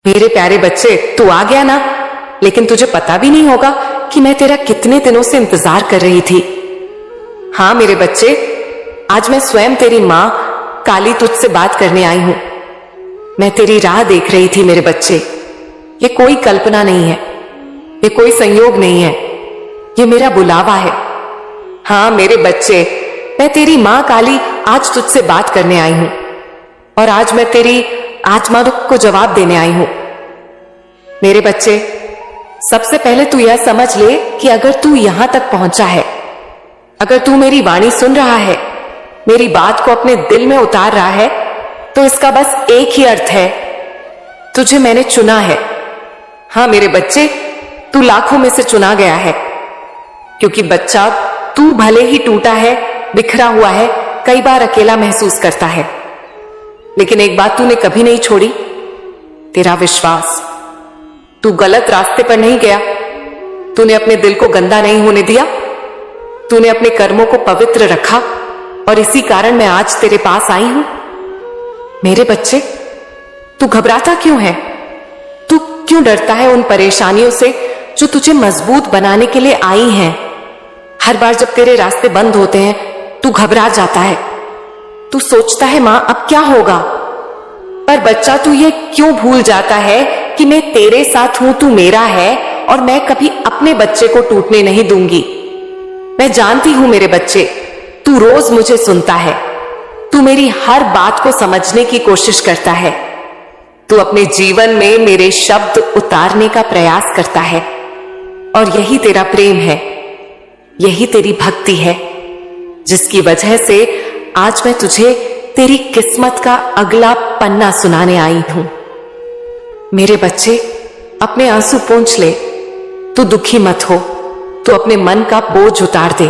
मेरे प्यारे बच्चे, तू आ गया ना, लेकिन तुझे पता भी नहीं होगा कि मैं तेरा कितने दिनों से इंतजार कर रही थी। हाँ मेरे बच्चे, आज मैं स्वयं तेरी मां काली तुझसे बात करने आई हूं। मैं तेरी राह देख रही थी मेरे बच्चे। ये कोई कल्पना नहीं है, ये कोई संयोग नहीं है, ये मेरा बुलावा है। हाँ मेरे बच्चे, मैं तेरी मां काली आज तुझसे बात करने आई हूं और आज मैं तेरी आत्मा को जवाब देने आई हूं। मेरे बच्चे, सबसे पहले तू यह समझ ले कि अगर तू यहां तक पहुंचा है, अगर तू मेरी वाणी सुन रहा है, मेरी बात को अपने दिल में उतार रहा है, तो इसका बस एक ही अर्थ है, तुझे मैंने चुना है। हाँ मेरे बच्चे, तू लाखों में से चुना गया है। क्योंकि बच्चा, तू भले ही टूटा है, बिखरा हुआ है, कई बार अकेला महसूस करता है, लेकिन एक बात तूने कभी नहीं छोड़ी, तेरा विश्वास। तू गलत रास्ते पर नहीं गया, तूने अपने दिल को गंदा नहीं होने दिया, तूने अपने कर्मों को पवित्र रखा और इसी कारण मैं आज तेरे पास आई हूं। मेरे बच्चे, तू घबराता क्यों है? तू क्यों डरता है उन परेशानियों से जो तुझे मजबूत बनाने के लिए आई हैं? हर बार जब तेरे रास्ते बंद होते हैं, तू घबरा जाता है, तू सोचता है मां अब क्या होगा। पर बच्चा, तू ये क्यों भूल जाता है कि मैं तेरे साथ हूं, तू मेरा है और मैं कभी अपने बच्चे को टूटने नहीं दूंगी। मैं जानती हूं मेरे बच्चे, तू रोज मुझे सुनता है, तू मेरी हर बात को समझने की कोशिश करता है, तू अपने जीवन में मेरे शब्द उतारने का प्रयास करता है और यही तेरा प्रेम है, यही तेरी भक्ति है, जिसकी वजह से आज मैं तुझे तेरी किस्मत का अगला पन्ना सुनाने आई हूं। मेरे बच्चे, अपने आंसू पोंछ ले, तू दुखी मत हो, तू अपने मन का बोझ उतार दे,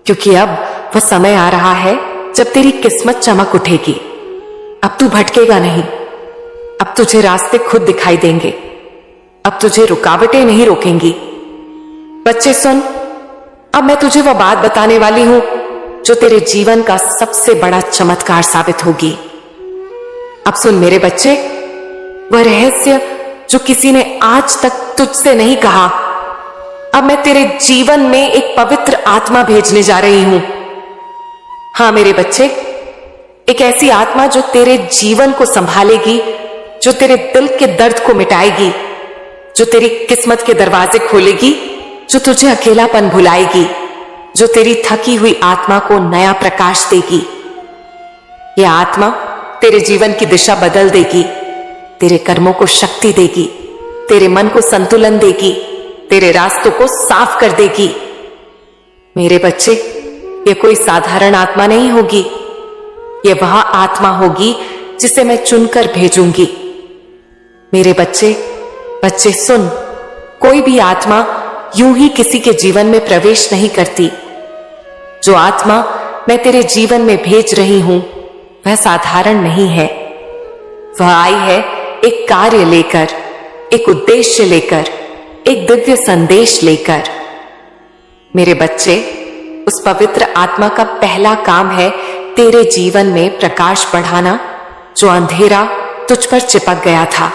क्योंकि अब वह समय आ रहा है जब तेरी किस्मत चमक उठेगी। अब तू भटकेगा नहीं, अब तुझे रास्ते खुद दिखाई देंगे, अब तुझे रुकावटें नहीं रोकेंगी। बच्चे सुन, अब मैं तुझे वह बात बताने वाली हूं जो तेरे जीवन का सबसे बड़ा चमत्कार साबित होगी। अब सुन मेरे बच्चे, वह रहस्य जो किसी ने आज तक तुझसे नहीं कहा, अब मैं तेरे जीवन में एक पवित्र आत्मा भेजने जा रही हूं। हाँ मेरे बच्चे, एक ऐसी आत्मा जो तेरे जीवन को संभालेगी, जो तेरे दिल के दर्द को मिटाएगी, जो तेरी किस्मत के दरवाजे खोलेगी, जो तुझे अकेलापन भुलाएगी, जो तेरी थकी हुई आत्मा को नया प्रकाश देगी। यह आत्मा तेरे जीवन की दिशा बदल देगी, तेरे कर्मों को शक्ति देगी, तेरे मन को संतुलन देगी, तेरे रास्तों को साफ कर देगी। मेरे बच्चे, यह कोई साधारण आत्मा नहीं होगी, यह वह आत्मा होगी जिसे मैं चुनकर भेजूंगी। मेरे बच्चे, बच्चे सुन, कोई भी आत्मा यूं ही किसी के जीवन में प्रवेश नहीं करती। जो आत्मा मैं तेरे जीवन में भेज रही हूं, वह साधारण नहीं है। वह आई है एक कार्य लेकर, एक उद्देश्य लेकर, एक दिव्य संदेश लेकर। मेरे बच्चे, उस पवित्र आत्मा का पहला काम है तेरे जीवन में प्रकाश बढ़ाना, जो अंधेरा तुझ पर चिपक गया था।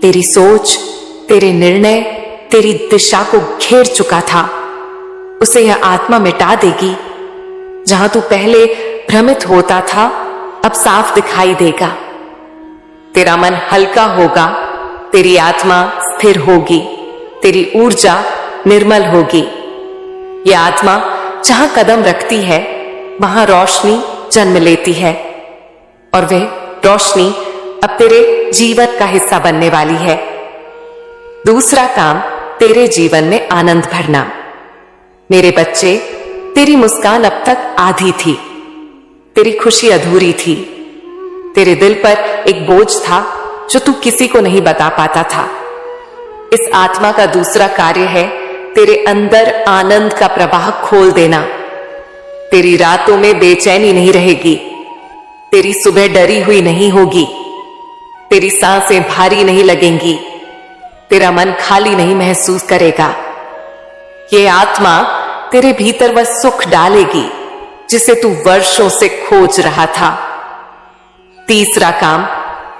तेरी सोच, तेरे निर्णय, तेरी दिशा को घेर चुका था, उसे यह आत्मा मिटा देगी। जहां तू पहले भ्रमित होता था, अब साफ दिखाई देगा। तेरा मन हल्का होगा, तेरी आत्मा स्थिर होगी, तेरी ऊर्जा निर्मल होगी। यह आत्मा जहां कदम रखती है, वहां रोशनी जन्म लेती है और वह रोशनी अब तेरे जीवन का हिस्सा बनने वाली है। दूसरा काम, तेरे जीवन में आनंद भरना। मेरे बच्चे, तेरी मुस्कान अब तक आधी थी, तेरी खुशी अधूरी थी, तेरे दिल पर एक बोझ था जो तू किसी को नहीं बता पाता था। इस आत्मा का दूसरा कार्य है तेरे अंदर आनंद का प्रवाह खोल देना। तेरी रातों में बेचैनी नहीं रहेगी, तेरी सुबह डरी हुई नहीं होगी, तेरी सांसें भारी नहीं लगेंगी, तेरा मन खाली नहीं महसूस करेगा। ये आत्मा तेरे भीतर वह सुख डालेगी जिसे तू वर्षों से खोज रहा था। तीसरा काम,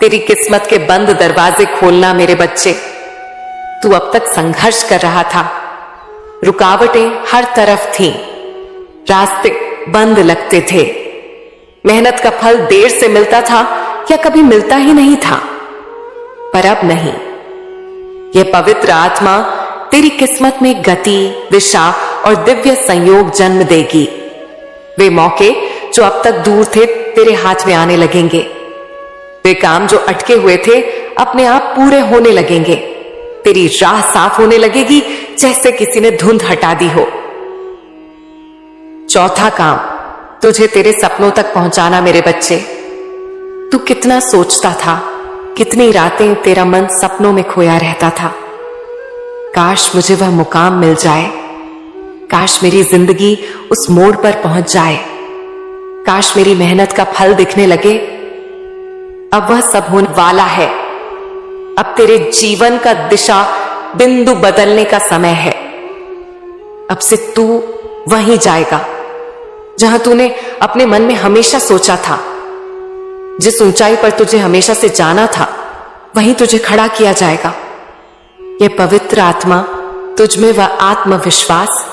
तेरी किस्मत के बंद दरवाजे खोलना मेरे बच्चे। तू अब तक संघर्ष कर रहा था, रुकावटें हर तरफ थीं, रास्ते बंद लगते थे, मेहनत का फल देर से मिलता था या कभी मिलता ही नहीं था। पर अब नहीं, यह पवित्र आत्मा तेरी किस्मत में गति, दिशा और दिव्य संयोग जन्म देगी। वे मौके जो अब तक दूर थे तेरे हाथ में आने लगेंगे। वे काम जो अटके हुए थे अपने आप पूरे होने लगेंगे। तेरी राह साफ होने लगेगी जैसे किसी ने धुंध हटा दी हो। चौथा काम, तुझे तेरे सपनों तक पहुंचाना मेरे बच्चे। तू कितना सोचता था, कितनी रातें तेरा मन सपनों में खोया रहता था। काश मुझे वह मुकाम मिल जाए, काश मेरी जिंदगी उस मोड़ पर पहुंच जाए, काश मेरी मेहनत का फल दिखने लगे। अब वह सब होने वाला है। अब तेरे जीवन का दिशा बिंदु बदलने का समय है। अब से तू वहीं जाएगा जहां तूने अपने मन में हमेशा सोचा था। जिस ऊंचाई पर तुझे हमेशा से जाना था वहीं तुझे खड़ा किया जाएगा। यह पवित्र आत्मा तुझ में वह आत्मविश्वास,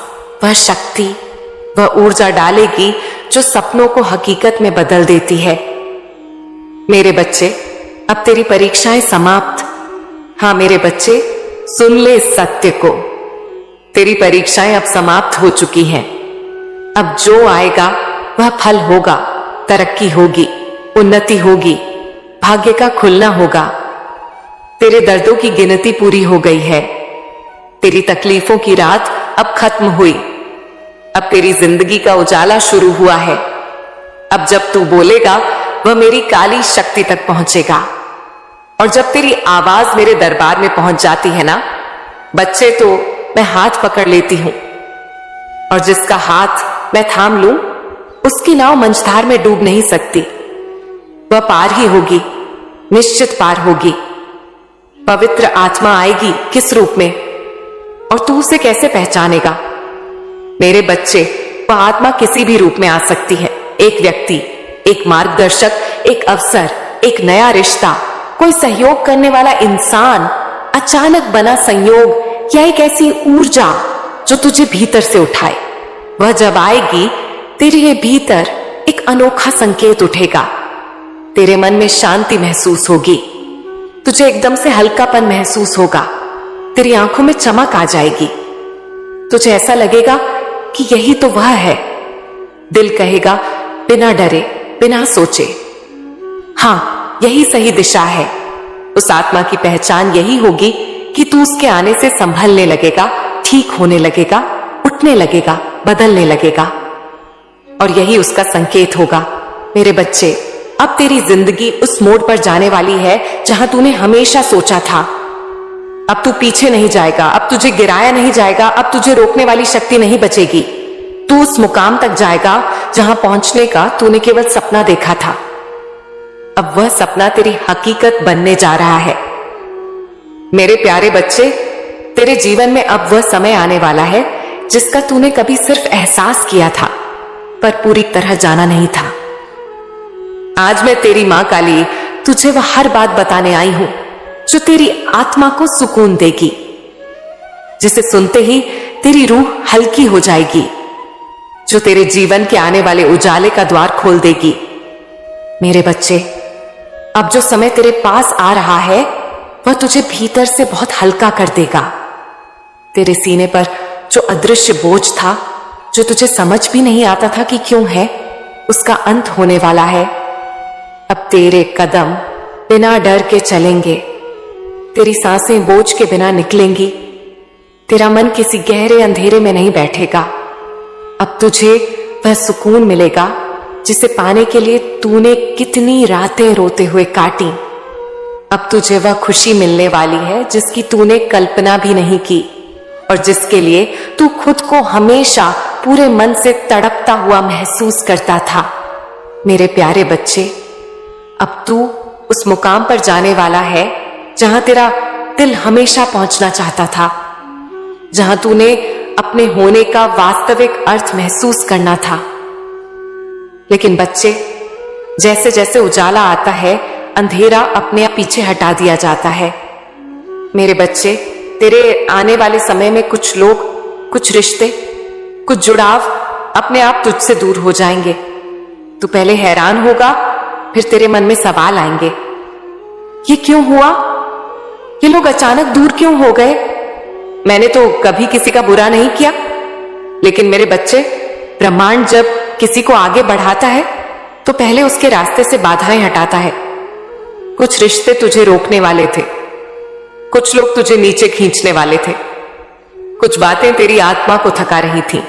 वह शक्ति, वह ऊर्जा डालेगी जो सपनों को हकीकत में बदल देती है। मेरे बच्चे, अब तेरी परीक्षाएं समाप्त। हाँ मेरे बच्चे, सुन ले इस सत्य को, तेरी परीक्षाएं अब समाप्त हो चुकी हैं। अब जो आएगा वह फल होगा, तरक्की होगी, उन्नति होगी, भाग्य का खुलना होगा। तेरे दर्दों की गिनती पूरी हो गई है। तेरी तकलीफों की रात अब खत्म हुई। अब तेरी जिंदगी का उजाला शुरू हुआ है। अब जब तू बोलेगा वह मेरी काली शक्ति तक पहुंचेगा। और जब तेरी आवाज मेरे दरबार में पहुंच जाती है ना बच्चे, तो मैं हाथ पकड़ लेती हूं, और जिसका हाथ मैं थाम लूं उसकी नाव मंझधार में डूब नहीं सकती। वह पार ही होगी, निश्चित पार होगी। पवित्र आत्मा आएगी किस रूप में, और तू उसे कैसे पहचानेगा? मेरे बच्चे, वह आत्मा किसी भी रूप में आ सकती है। एक व्यक्ति, एक मार्गदर्शक, एक अवसर, एक नया रिश्ता, कोई सहयोग करने वाला इंसान, अचानक बना संयोग या एक ऐसी ऊर्जा जो तुझे भीतर से उठाए। वह जब आएगी तेरे ये भीतर एक अनोखा संकेत उठेगा। तेरे मन में शांति महसूस होगी, तुझे एकदम से हल्कापन महसूस होगा, तेरी आंखों में चमक आ जाएगी। तुझे ऐसा लगेगा कि यही तो वह है। दिल कहेगा बिना डरे, बिना सोचे, हाँ यही सही दिशा है। उस आत्मा की पहचान यही होगी कि तू उसके आने से संभलने लगेगा, ठीक होने लगेगा, उठने लगेगा, बदलने लगेगा। और यही उसका संकेत होगा। मेरे बच्चे, अब तेरी जिंदगी उस मोड़ पर जाने वाली है जहां तूने हमेशा सोचा था। अब तू पीछे नहीं जाएगा, अब तुझे गिराया नहीं जाएगा, अब तुझे रोकने वाली शक्ति नहीं बचेगी। तू उस मुकाम तक जाएगा जहां पहुंचने का तूने केवल सपना देखा था। अब वह सपना तेरी हकीकत बनने जा रहा है। मेरे प्यारे बच्चे, तेरे जीवन में अब वह समय आने वाला है जिसका तूने कभी सिर्फ एहसास किया था पर पूरी तरह जाना नहीं था। आज मैं तेरी मां काली तुझे वह हर बात बताने आई हूं जो तेरी आत्मा को सुकून देगी, जिसे सुनते ही तेरी रूह हल्की हो जाएगी, जो तेरे जीवन के आने वाले उजाले का द्वार खोल देगी। मेरे बच्चे, अब जो समय तेरे पास आ रहा है वह तुझे भीतर से बहुत हल्का कर देगा। तेरे सीने पर जो अदृश्य बोझ था, जो तुझे समझ भी नहीं आता था कि क्यों है, उसका अंत होने वाला है। अब तेरे कदम बिना डर के चलेंगे, तेरी सांसें बोझ के बिना निकलेंगी, तेरा मन किसी गहरे अंधेरे में नहीं बैठेगा। अब तुझे वह सुकून मिलेगा जिसे पाने के लिए तूने कितनी रातें रोते हुए काटी। अब तुझे वह खुशी मिलने वाली है जिसकी तूने कल्पना भी नहीं की और जिसके लिए तू खुद को हमेशा पूरे मन से तड़पता हुआ महसूस करता था। मेरे प्यारे बच्चे, अब तू उस मुकाम पर जाने वाला है जहां तेरा दिल हमेशा पहुंचना चाहता था, जहां तूने अपने होने का वास्तविक अर्थ महसूस करना था। लेकिन बच्चे, जैसे जैसे उजाला आता है अंधेरा अपने आप पीछे हटा दिया जाता है। मेरे बच्चे, तेरे आने वाले समय में कुछ लोग, कुछ रिश्ते, कुछ जुड़ाव अपने आप तुझसे दूर हो जाएंगे। तू पहले हैरान होगा, फिर तेरे मन में सवाल आएंगे, ये क्यों हुआ? ये लोग अचानक दूर क्यों हो गए? मैंने तो कभी किसी का बुरा नहीं किया। लेकिन मेरे बच्चे, ब्रह्मांड जब किसी को आगे बढ़ाता है तो पहले उसके रास्ते से बाधाएं हटाता है। कुछ रिश्ते तुझे रोकने वाले थे, कुछ लोग तुझे नीचे खींचने वाले थे, कुछ बातें तेरी आत्मा को थका रही थी,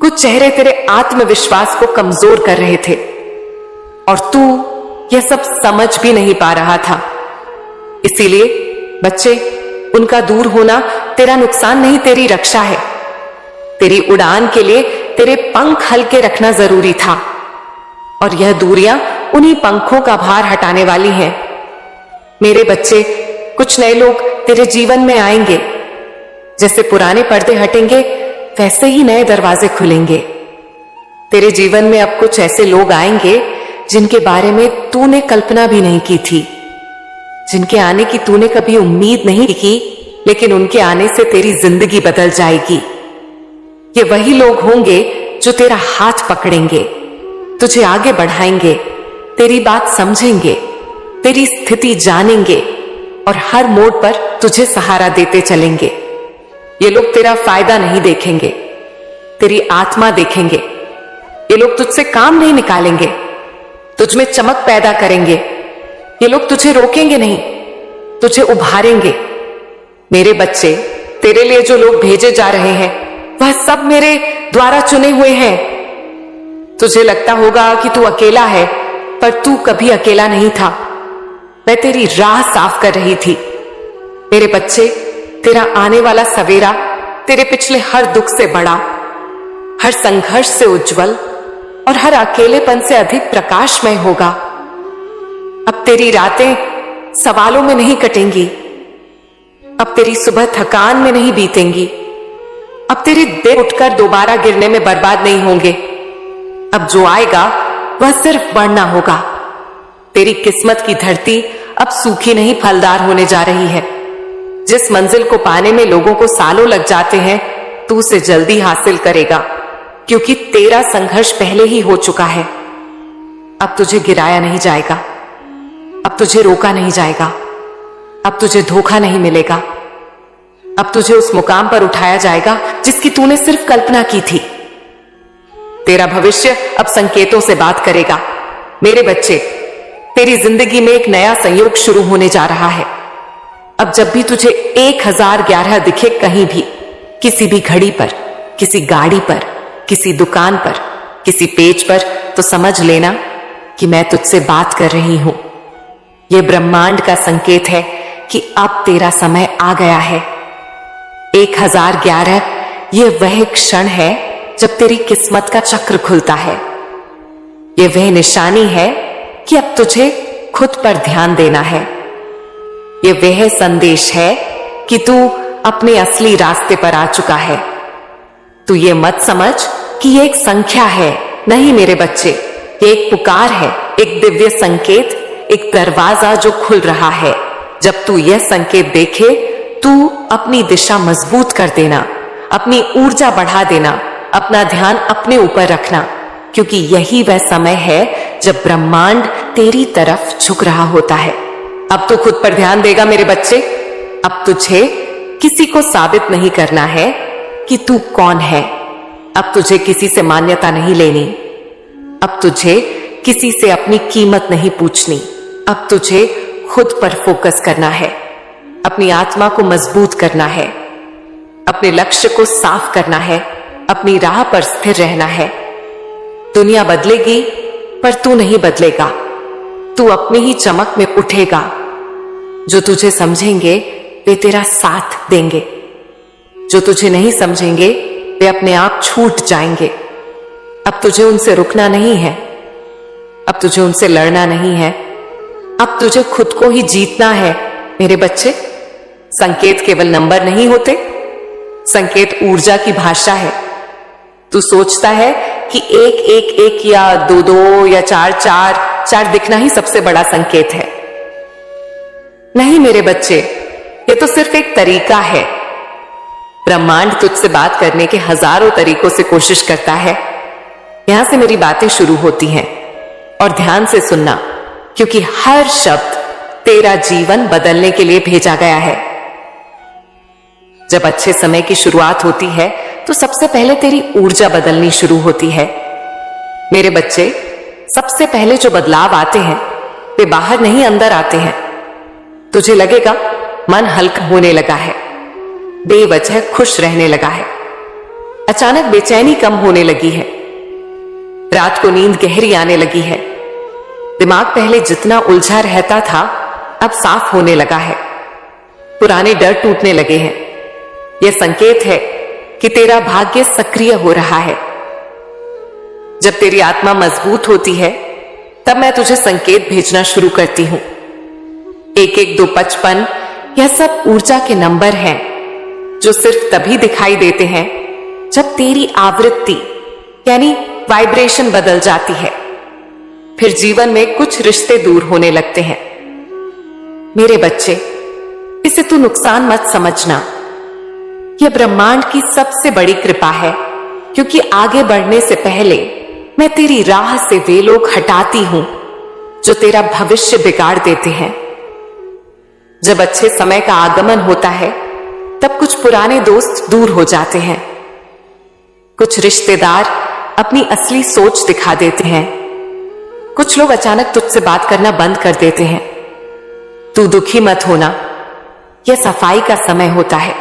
कुछ चेहरे तेरे आत्मविश्वास को कमजोर कर रहे थे, और तू यह सब समझ भी नहीं पा रहा था। इसीलिए बच्चे, उनका दूर होना तेरा नुकसान नहीं, तेरी रक्षा है। तेरी उड़ान के लिए तेरे पंख हल्के रखना जरूरी था, और यह दूरियां उन्हीं पंखों का भार हटाने वाली हैं। मेरे बच्चे, कुछ नए लोग तेरे जीवन में आएंगे। जैसे पुराने पर्दे हटेंगे, वैसे ही नए दरवाजे खुलेंगे। तेरे जीवन में अब कुछ ऐसे लोग आएंगे जिनके बारे में तूने कल्पना भी नहीं की थी, जिनके आने की तूने कभी उम्मीद नहीं की, लेकिन उनके आने से तेरी जिंदगी बदल जाएगी। ये वही लोग होंगे जो तेरा हाथ पकड़ेंगे, तुझे आगे बढ़ाएंगे, तेरी बात समझेंगे, तेरी स्थिति जानेंगे और हर मोड़ पर तुझे सहारा देते चलेंगे। ये लोग तेरा फायदा नहीं देखेंगे, तेरी आत्मा देखेंगे। ये लोग तुझसे काम नहीं निकालेंगे, तुझ में चमक पैदा करेंगे। ये लोग तुझे रोकेंगे नहीं, तुझे उभारेंगे। मेरे बच्चे, तेरे लिए जो लोग भेजे जा रहे हैं वह सब मेरे द्वारा चुने हुए हैं। तुझे लगता होगा कि तू अकेला है, पर तू कभी अकेला नहीं था। मैं तेरी राह साफ कर रही थी। मेरे बच्चे, तेरा आने वाला सवेरा तेरे पिछले हर दुख से बड़ा, हर संघर्ष से उज्जवल और हर अकेलेपन से अधिक प्रकाशमय होगा। अब तेरी रातें सवालों में नहीं कटेंगी, अब तेरी सुबह थकान में नहीं बीतेंगी, अब तेरे दिन उठकर दोबारा गिरने में बर्बाद नहीं होंगे। अब जो आएगा वह सिर्फ बढ़ना होगा। तेरी किस्मत की धरती अब सूखी नहीं, फलदार होने जा रही है। जिस मंजिल को पाने में लोगों को सालों लग जाते हैं, तू उसे जल्दी हासिल करेगा, क्योंकि तेरा संघर्ष पहले ही हो चुका है। अब तुझे गिराया नहीं जाएगा, अब तुझे रोका नहीं जाएगा, अब तुझे धोखा नहीं मिलेगा। अब तुझे उस मुकाम पर उठाया जाएगा जिसकी तूने सिर्फ कल्पना की थी। तेरा भविष्य अब संकेतों से बात करेगा। मेरे बच्चे, तेरी जिंदगी में एक नया संयोग शुरू होने जा रहा है। अब जब भी तुझे 1011 दिखे कहीं भी, किसी भी घड़ी पर, किसी गाड़ी पर, किसी दुकान पर, किसी पेज पर, तो समझ लेना कि मैं तुझसे बात कर रही हूं। यह ब्रह्मांड का संकेत है कि अब तेरा समय आ गया है। 1011 यह वह क्षण है जब तेरी किस्मत का चक्र खुलता है। यह वह निशानी है कि अब तुझे खुद पर ध्यान देना है। यह वह संदेश है कि तू अपने असली रास्ते पर आ चुका है। तू ये मत समझ कि यह एक संख्या है। नहीं मेरे बच्चे, यह एक पुकार है, एक दिव्य संकेत, एक दरवाजा जो खुल रहा है। जब तू यह संकेत देखे, तू अपनी दिशा मजबूत कर देना, अपनी ऊर्जा बढ़ा देना, अपना ध्यान अपने ऊपर रखना, क्योंकि यही वह समय है जब ब्रह्मांड तेरी तरफ झुक रहा होता है। अब तू खुद पर ध्यान देगा मेरे बच्चे। अब तुझे किसी को साबित नहीं करना है कि तू कौन है। अब तुझे किसी से मान्यता नहीं लेनी। अब तुझे किसी से अपनी कीमत नहीं पूछनी। अब तुझे खुद पर फोकस करना है, अपनी आत्मा को मजबूत करना है, अपने लक्ष्य को साफ करना है, अपनी राह पर स्थिर रहना है। दुनिया बदलेगी पर तू नहीं बदलेगा। तू अपनी ही चमक में उठेगा। जो तुझे समझेंगे वे तेरा साथ देंगे, जो तुझे नहीं समझेंगे वे अपने आप छूट जाएंगे। अब तुझे उनसे रुकना नहीं है, अब तुझे उनसे लड़ना नहीं है, अब तुझे खुद को ही जीतना है। मेरे बच्चे, संकेत केवल नंबर नहीं होते, संकेत ऊर्जा की भाषा है। तू सोचता है कि 1 1 1 या 2 2 या 4 4 4 दिखना ही सबसे बड़ा संकेत है, नहीं मेरे बच्चे, ये तो सिर्फ एक तरीका है। ब्रह्मांड तुझसे बात करने के हजारों तरीकों से कोशिश करता है। यहां से मेरी बातें शुरू होती हैं और ध्यान से सुनना, क्योंकि हर शब्द तेरा जीवन बदलने के लिए भेजा गया है। जब अच्छे समय की शुरुआत होती है तो सबसे पहले तेरी ऊर्जा बदलनी शुरू होती है। मेरे बच्चे, सबसे पहले जो बदलाव आते हैं वे बाहर नहीं अंदर आते हैं। तुझे लगेगा मन हल्का होने लगा है, बेवजह खुश रहने लगा है, अचानक बेचैनी कम होने लगी है, रात को नींद गहरी आने लगी है, दिमाग पहले जितना उलझा रहता था अब साफ होने लगा है, पुराने डर टूटने लगे हैं। यह संकेत है कि तेरा भाग्य सक्रिय हो रहा है। जब तेरी आत्मा मजबूत होती है तब मैं तुझे संकेत भेजना शुरू करती हूं। 1125 यह सब ऊर्जा के नंबर हैं जो सिर्फ तभी दिखाई देते हैं जब तेरी आवृत्ति यानी वाइब्रेशन बदल जाती है। फिर जीवन में कुछ रिश्ते दूर होने लगते हैं। मेरे बच्चे, इसे तू नुकसान मत समझना। यह ब्रह्मांड की सबसे बड़ी कृपा है, क्योंकि आगे बढ़ने से पहले मैं तेरी राह से वे लोग हटाती हूं जो तेरा भविष्य बिगाड़ देते हैं। जब अच्छे समय का आगमन होता है तब कुछ पुराने दोस्त दूर हो जाते हैं, कुछ रिश्तेदार अपनी असली सोच दिखा देते हैं, कुछ लोग अचानक तुझसे बात करना बंद कर देते हैं। तू दुखी मत होना, यह सफाई का समय होता है।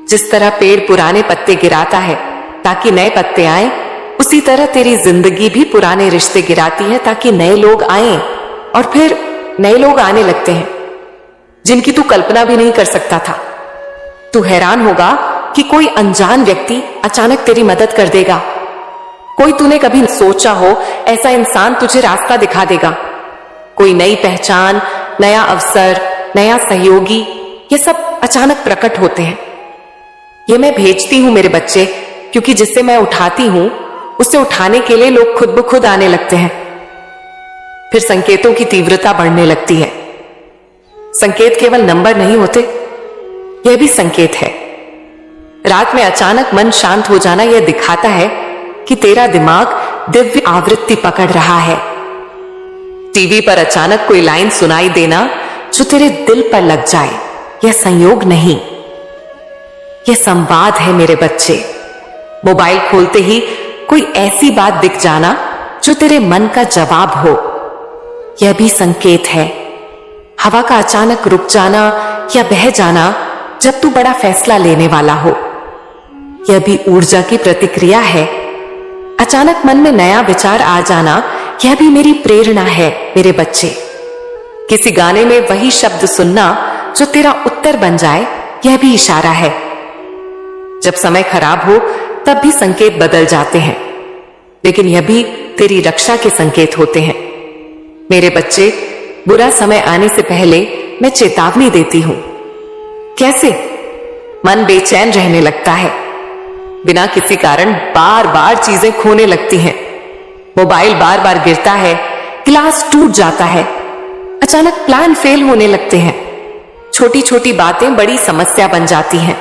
जिस तरह पेड़ पुराने पत्ते गिराता है ताकि नए पत्ते आए, उसी तरह तेरी जिंदगी भी पुराने रिश्ते गिराती है ताकि नए लोग आए, और फिर नए लोग आने लगते हैं जिनकी तू कल्पना भी नहीं कर सकता था। तू हैरान होगा कि कोई अनजान व्यक्ति अचानक तेरी मदद कर देगा। कोई तूने कभी न सोचा हो ऐसा इंसान तुझे रास्ता दिखा देगा। कोई नई पहचान, नया अवसर, नया सहयोगी, ये सब अचानक प्रकट होते हैं। ये मैं भेजती हूं मेरे बच्चे, क्योंकि जिससे मैं उठाती हूं उसे उठाने के लिए लोग खुद ब खुद आने लगते हैं। फिर संकेतों की तीव्रता बढ़ने लगती है। संकेत केवल नंबर नहीं होते, यह भी संकेत है। रात में अचानक मन शांत हो जाना यह दिखाता है कि तेरा दिमाग दिव्य आवृत्ति पकड़ रहा है। टीवी पर अचानक कोई लाइन सुनाई देना जो तेरे दिल पर लग जाए, यह संयोग नहीं, यह संवाद है मेरे बच्चे। मोबाइल खोलते ही कोई ऐसी बात दिख जाना जो तेरे मन का जवाब हो, यह भी संकेत है। हवा का अचानक रुक जाना या बह जाना जब तू बड़ा फैसला लेने वाला हो, यह भी ऊर्जा की प्रतिक्रिया है। अचानक मन में नया विचार आ जाना, यह भी मेरी प्रेरणा है मेरे बच्चे। किसी गाने में वही शब्द सुनना जो तेरा उत्तर बन जाए, यह भी इशारा है। जब समय खराब हो तब भी संकेत बदल जाते हैं, लेकिन यह भी तेरी रक्षा के संकेत होते हैं। मेरे बच्चे, बुरा समय आने से पहले मैं चेतावनी देती हूं। कैसे? मन बेचैन रहने लगता है, बिना किसी कारण बार बार चीजें खोने लगती हैं, मोबाइल बार बार गिरता है, गिलास टूट जाता है, अचानक प्लान फेल होने लगते हैं, छोटी छोटी बातें बड़ी समस्या बन जाती हैं।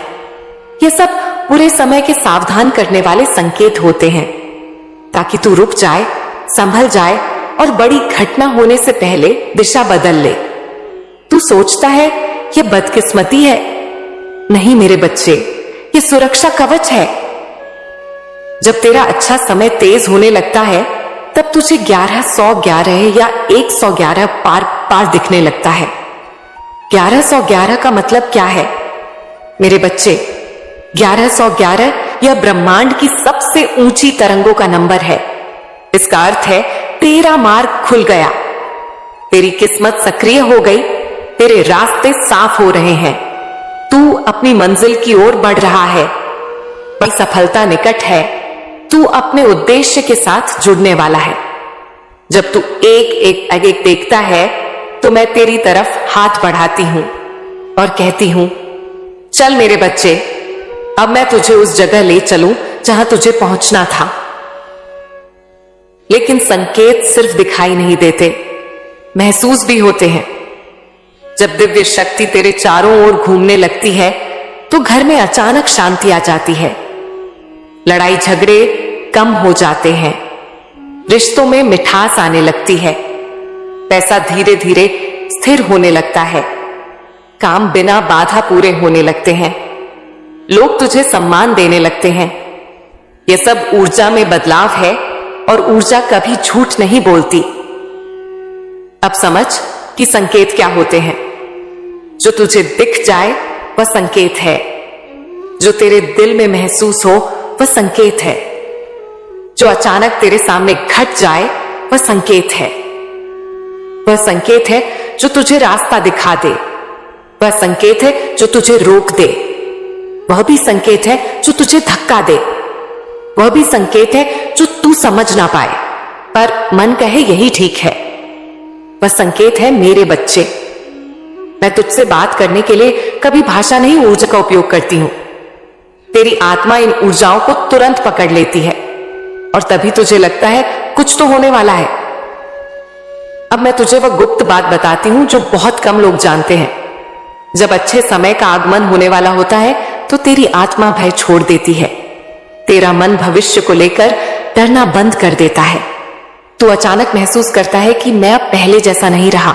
ये सब पूरे समय के सावधान करने वाले संकेत होते हैं, ताकि तू रुक जाए, संभल जाए और बड़ी घटना होने से पहले दिशा बदल ले। तू सोचता है यह बदकिस्मती है, नहीं मेरे बच्चे, यह सुरक्षा कवच है। जब तेरा अच्छा समय तेज होने लगता है तब तुझे 1111 या 111 पार पार दिखने लगता है। 1111 का मतलब क्या है मेरे बच्चे? 1111 यह ब्रह्मांड की सबसे ऊंची तरंगों का नंबर है। इसका अर्थ है तेरा मार्ग खुल गया, तेरी किस्मत सक्रिय हो गई, तेरे रास्ते साफ हो रहे हैं, तू अपनी मंजिल की ओर बढ़ रहा है, बड़ी सफलता निकट है, तू अपने उद्देश्य के साथ जुड़ने वाला है। जब तू एक एक देखता है तो मैं तेरी तरफ हाथ बढ़ाती हूं और कहती हूं, चल मेरे बच्चे, अब मैं तुझे उस जगह ले चलूं जहां तुझे पहुंचना था। लेकिन संकेत सिर्फ दिखाई नहीं देते, महसूस भी होते हैं। जब दिव्य शक्ति तेरे चारों ओर घूमने लगती है तो घर में अचानक शांति आ जाती है। लड़ाई झगड़े कम हो जाते हैं, रिश्तों में मिठास आने लगती है, पैसा धीरे धीरे स्थिर होने लगता है, काम बिना बाधा पूरे होने लगते हैं, लोग तुझे सम्मान देने लगते हैं। यह सब ऊर्जा में बदलाव है और ऊर्जा कभी झूठ नहीं बोलती। अब समझ कि संकेत क्या होते हैं। जो तुझे दिख जाए वह संकेत है, जो तेरे दिल में महसूस हो वह संकेत है, जो अचानक तेरे सामने घट जाए वह संकेत है। वह संकेत है जो तुझे रास्ता दिखा दे, वह संकेत है जो तुझे रोक दे, वह भी संकेत है जो तुझे धक्का दे, वह भी संकेत है जो तू समझ ना पाए पर मन कहे यही ठीक है। वह संकेत है मेरे बच्चे। मैं तुझसे बात करने के लिए कभी भाषा नहीं ऊर्जा का उपयोग करती हूं। तेरी आत्मा इन ऊर्जाओं को तुरंत पकड़ लेती है और तभी तुझे लगता है कुछ तो होने वाला है। अब मैं तुझे वह गुप्त बात बताती हूं जो बहुत कम लोग जानते हैं। जब अच्छे समय का आगमन होने वाला होता है तो तेरी आत्मा भय छोड़ देती है, तेरा मन भविष्य को लेकर डरना बंद कर देता है। तू अचानक महसूस करता है कि मैं अब पहले जैसा नहीं रहा,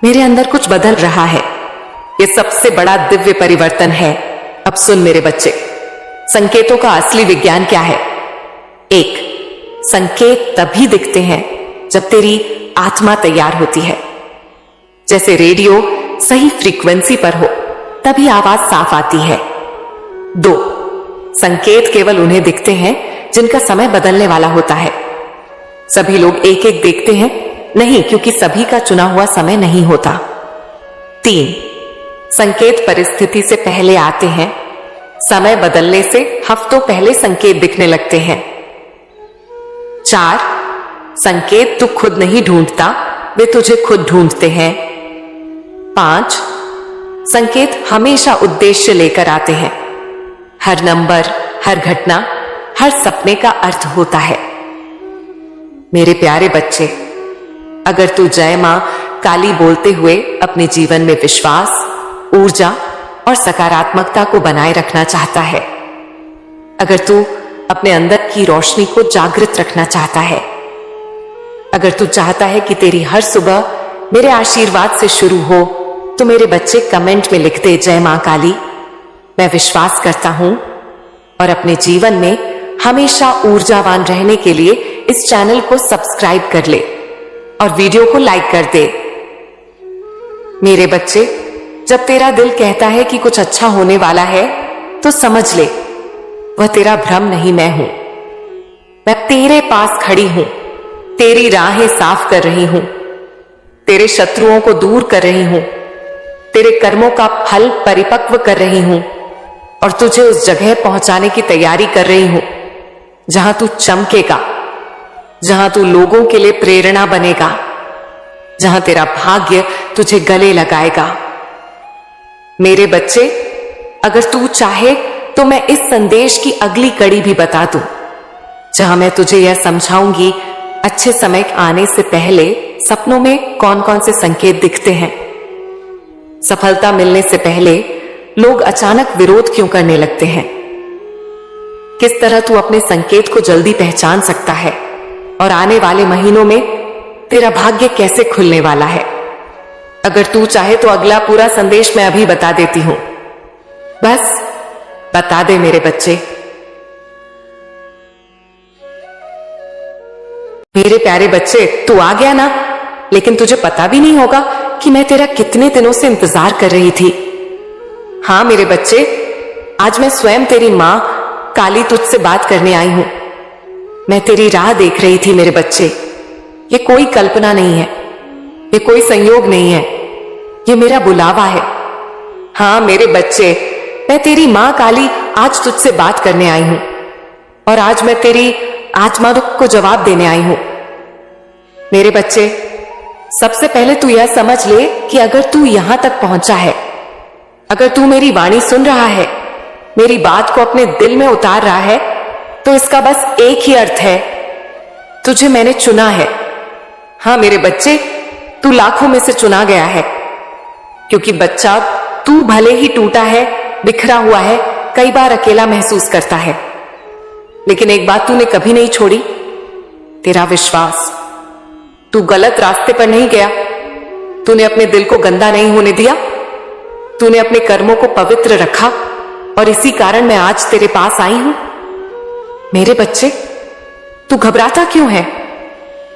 मेरे अंदर कुछ बदल रहा है। यह सबसे बड़ा दिव्य परिवर्तन है। अब सुन मेरे बच्चे, संकेतों का असली विज्ञान क्या है। एक, संकेत तभी दिखते हैं जब तेरी आत्मा तैयार होती है। जैसे रेडियो सही फ्रीक्वेंसी पर हो तभी आवाज साफ आती है। दो, संकेत केवल उन्हें दिखते हैं जिनका समय बदलने वाला होता है। सभी लोग एक एक देखते हैं नहीं, क्योंकि सभी का चुना हुआ समय नहीं होता। तीन, संकेत परिस्थिति से पहले आते हैं, समय बदलने से हफ्तों पहले संकेत दिखने लगते हैं। चार, संकेत तू खुद नहीं ढूंढता, वे तुझे खुद ढूंढते हैं। पांच, संकेत हमेशा उद्देश्य लेकर आते हैं। हर नंबर, हर घटना, हर सपने का अर्थ होता है। मेरे प्यारे बच्चे, अगर तू जय मां काली बोलते हुए अपने जीवन में विश्वास, ऊर्जा और सकारात्मकता को बनाए रखना चाहता है, अगर तू अपने अंदर की रोशनी को जागृत रखना चाहता है, अगर तू चाहता है कि तेरी हर सुबह मेरे आशीर्वाद से शुरू हो, तो मेरे बच्चे कमेंट में लिख दे जय मां काली। मैं विश्वास करता हूं और अपने जीवन में हमेशा ऊर्जावान रहने के लिए इस चैनल को सब्सक्राइब कर ले और वीडियो को लाइक कर दे। मेरे बच्चे, जब तेरा दिल कहता है कि कुछ अच्छा होने वाला है तो समझ ले वह तेरा भ्रम नहीं, मैं हूं। मैं तेरे पास खड़ी हूं, तेरी राहें साफ कर रही हूं, तेरे शत्रुओं को दूर कर रही हूं, तेरे कर्मों का फल परिपक्व कर रही हूं और तुझे उस जगह पहुंचाने की तैयारी कर रही हूं जहां तू चमकेगा, जहां तू लोगों के लिए प्रेरणा बनेगा, जहां तेरा भाग्य तुझे गले लगाएगा। मेरे बच्चे, अगर तू चाहे तो मैं इस संदेश की अगली कड़ी भी बता दूं, जहां मैं तुझे यह समझाऊंगी अच्छे समय आने से पहले सपनों में कौन कौन से संकेत दिखते हैं। सफलता मिलने से पहले लोग अचानक विरोध क्यों करने लगते हैं। किस तरह तू अपने संकेत को जल्दी पहचान सकता है और आने वाले महीनों में तेरा भाग्य कैसे खुलने वाला है। अगर तू चाहे तो अगला पूरा संदेश मैं अभी बता देती हूं। बस बता दे मेरे बच्चे। मेरे प्यारे बच्चे, तू आ गया ना, लेकिन तुझे पता भी नहीं होगा कि मैं तेरा कितने दिनों से इंतजार कर रही थी। हां मेरे बच्चे, आज मैं स्वयं तेरी मां काली तुझसे बात करने आई हूं। मैं तेरी राह देख रही थी मेरे बच्चे। ये कोई कल्पना नहीं है, ये कोई संयोग नहीं है, ये मेरा बुलावा है। हां मेरे बच्चे, मैं तेरी मां काली आज तुझसे बात करने आई हूं और आज मैं तेरी आत्मा को जवाब देने आई हूं। मेरे बच्चे, सबसे पहले तू यह समझ ले कि अगर तू यहां तक पहुंचा है, अगर तू मेरी वाणी सुन रहा है, मेरी बात को अपने दिल में उतार रहा है, तो इसका बस एक ही अर्थ है, तुझे मैंने चुना है। हां मेरे बच्चे, तू लाखों में से चुना गया है। क्योंकि बच्चा तू भले ही टूटा है, बिखरा हुआ है, कई बार अकेला महसूस करता है, लेकिन एक बात तूने कभी नहीं छोड़ी, तेरा विश्वास। तू गलत रास्ते पर नहीं गया, तूने अपने दिल को गंदा नहीं होने दिया, तूने अपने कर्मों को पवित्र रखा, और इसी कारण मैं आज तेरे पास आई हूं। मेरे बच्चे, तू घबराता क्यों है?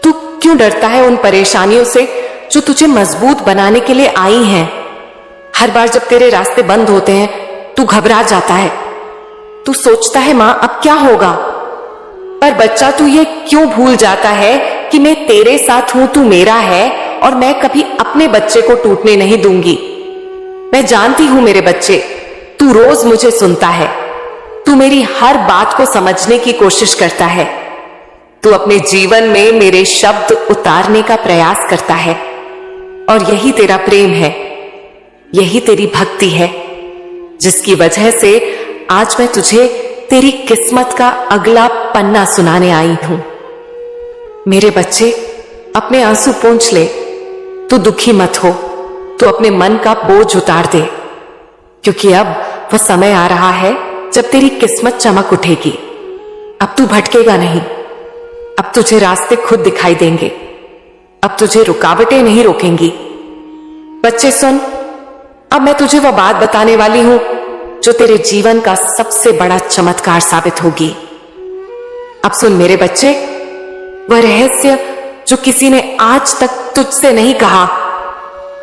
तू क्यों डरता है उन परेशानियों से जो तुझे मजबूत बनाने के लिए आई हैं? हर बार जब तेरे रास्ते बंद होते हैं तू घबरा जाता है, तू सोचता है मां अब क्या होगा। पर बच्चा, तू ये क्यों भूल जाता है कि मैं तेरे साथ हूं, तू मेरा है, और मैं कभी अपने बच्चे को टूटने नहीं दूंगी। मैं जानती हूं मेरे बच्चे, तू रोज मुझे सुनता है, तू मेरी हर बात को समझने की कोशिश करता है, तू अपने जीवन में मेरे शब्द उतारने का प्रयास करता है, और यही तेरा प्रेम है, यही तेरी भक्ति है, जिसकी वजह से आज मैं तुझे तेरी किस्मत का अगला पन्ना सुनाने आई हूं। मेरे बच्चे, अपने आंसू पोंछ ले, तू दुखी मत हो, तू अपने मन का बोझ उतार दे, क्योंकि अब वह समय आ रहा है जब तेरी किस्मत चमक उठेगी। अब तू भटकेगा नहीं, अब तुझे रास्ते खुद दिखाई देंगे, अब तुझे रुकावटें नहीं रोकेंगी। बच्चे सुन, अब मैं तुझे वह बात बताने वाली हूं जो तेरे जीवन का सबसे बड़ा चमत्कार साबित होगी। अब सुन मेरे बच्चे, वह रहस्य जो किसी ने आज तक तुझसे नहीं कहा,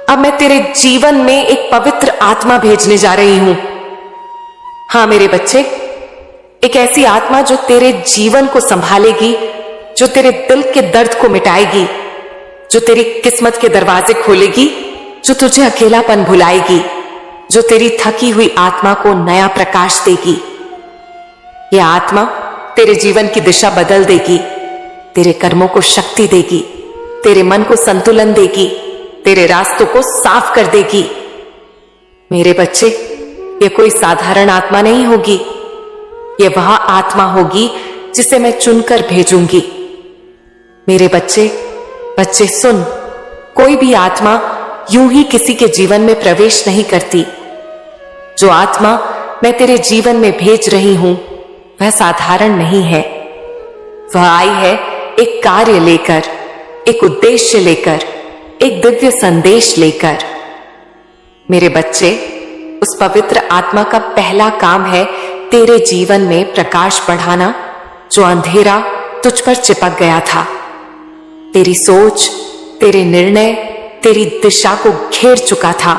अब मैं तेरे जीवन में एक पवित्र आत्मा भेजने जा रही हूं। हां मेरे बच्चे, एक ऐसी आत्मा जो तेरे जीवन को संभालेगी, जो तेरे दिल के दर्द को मिटाएगी, जो तेरी किस्मत के दरवाजे खोलेगी, जो तुझे अकेलापन भुलाएगी, जो तेरी थकी हुई आत्मा को नया प्रकाश देगी। यह आत्मा तेरे जीवन की दिशा बदल देगी, तेरे कर्मों को शक्ति देगी, तेरे मन को संतुलन देगी, तेरे रास्तों को साफ कर देगी। मेरे बच्चे, यह कोई साधारण आत्मा नहीं होगी, यह वह आत्मा होगी जिसे मैं चुनकर भेजूंगी। मेरे बच्चे, बच्चे सुन, कोई भी आत्मा यूं ही किसी के जीवन में प्रवेश नहीं करती। जो आत्मा मैं तेरे जीवन में भेज रही हूं वह साधारण नहीं है, वह आई है एक कार्य लेकर, एक उद्देश्य लेकर, एक दिव्य संदेश लेकर। मेरे बच्चे, उस पवित्र आत्मा का पहला काम है तेरे जीवन में प्रकाश बढ़ाना, जो अंधेरा तुझ पर चिपक गया था। तेरी सोच, तेरे निर्णय, तेरी दिशा को घेर चुका था,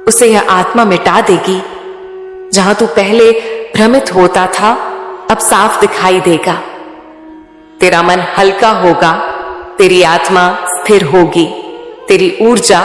उसे यह आत्मा मिटा देगी। जहां तू पहले भ्रमित होता था, अब साफ दिखाई देगा। तेरा मन हल्का होगा, तेरी आत्मा स्थिर होगी, तेरी ऊर्जा